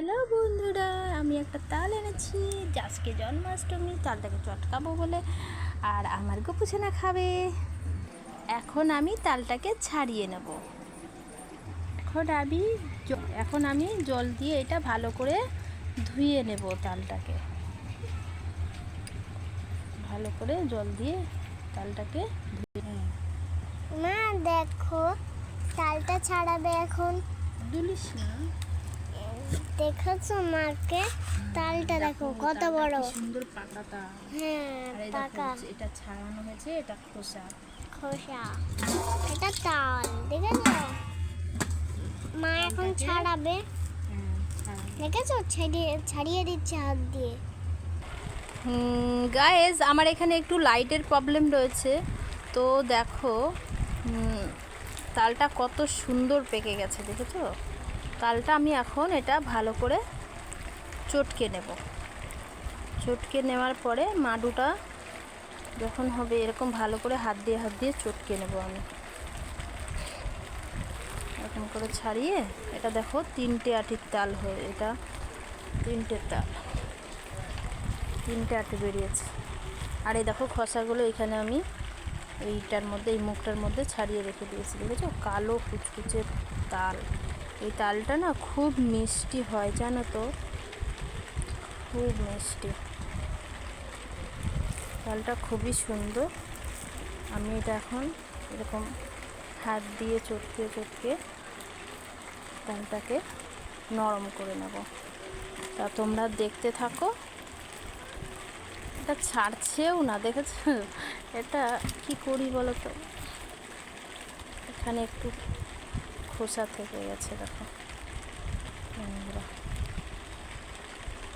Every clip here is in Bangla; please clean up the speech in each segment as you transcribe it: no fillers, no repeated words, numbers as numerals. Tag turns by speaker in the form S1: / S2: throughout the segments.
S1: হ্যালো বন্ধুরা, আমি একটা তাল এনেছি। আজকে জন্মাষ্টমী, তালটাকে চটকাবো বলে। আর আমার গপু ছানা খাবে। এখন আমি তালটাকে ছাড়িয়ে নেব। এখন আমি জল দিয়ে এটা ভালো করে ধুয়ে নেব। তালটাকে ভালো করে জল দিয়ে তালটাকে ধুয়ে।
S2: মা দেখো, তালটা ছাড়াবে এখন।
S1: দুলিস না।
S2: দেখেছো মাকে? তালটা দেখো কত বড়,
S1: সুন্দর পাকা তাল।
S2: হ্যাঁ পাকা।
S1: এটা ছাড়ানো হয়েছে, এটা খোসা।
S2: এটা তাল, দেখেছো? মা এখন ছাড়াবে। দেখেছো, ছাড়িয়ে দিচ্ছে হাত দিয়ে।
S1: গায়েস, আমার এখানে একটু লাইটের প্রবলেম রয়েছে, তো দেখো তালটা কত সুন্দর পেকে গেছে, দেখেছো? তালটা আমি এখন এটা ভালো করে চটকে নেব। চটকে নেওয়ার পরে মাডুটা যখন হবে এরকম ভালো করে হাত দিয়ে চটকে নেব আমি। এরকম করে ছাড়িয়ে এটা দেখো 3টে আটির তাল হয়ে, এটা 3টে তাল, 3টে আটি বেরিয়েছে। আর এই দেখো খসাগুলো এখানে আমি এইটার মধ্যে, এই মুখটার মধ্যে ছাড়িয়ে রেখে দিয়েছি, দেখেছো? কালো কুচকুচে তাল। এই তালটা না খুব মিষ্টি হয়, জানো তো? খুব মিষ্টি তালটা, খুবই সুন্দর। আমি এটা এখন এরকম হাত দিয়ে চটকে তালটাকে নরম করে নেব। তা তোমরা দেখতে থাকো। এটা ছাড়ছেও না, দেখেছো? এটা কি করি বলো তো? এখানে একটু খোসা থেকে গেছে, দেখো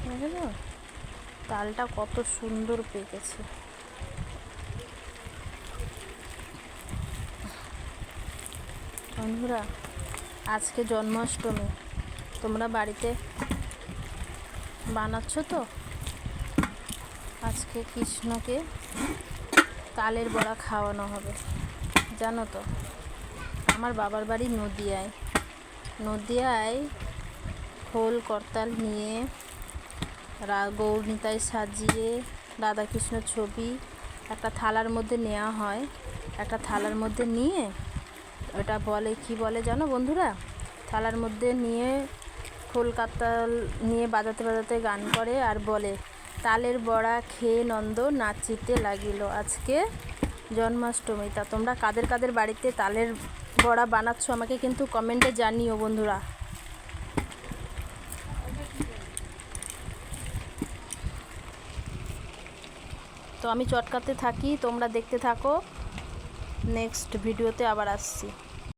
S1: দেখেছো? তালটা কত সুন্দর পেকেছে। বন্ধুরা, আজকে জন্মাষ্টমী, তোমরা বাড়িতে বানাচ্ছো তো? আজকে কৃষ্ণকে তালের বড়া খাওয়ানো হবে, জানো তো? আমার বাবার বাড়ি নদিয়ায় খোল করতাল নিয়ে গৌরনিতায় সাজিয়ে রাধাকৃষ্ণ ছবি একটা থালার মধ্যে নেওয়া হয়। একটা থালার মধ্যে নিয়ে ওটা বলে, কি বলে জানো বন্ধুরা? থালার মধ্যে নিয়ে খোল করতাল নিয়ে বাজাতে গান করে আর বলে, তালের বড়া খেয়ে নন্দ নাচিতে লাগিল। আজকে জন্মাষ্টমী। তা তোমরা কাদের বাড়িতে তালের বড়া বানাচ্ছো আমাকে কিন্তু কমেন্টে জানিও বন্ধুরা। তো আমি চটকাতে থাকি, তোমরা দেখতে থাকো। নেক্সট ভিডিওতে আবার আসছি।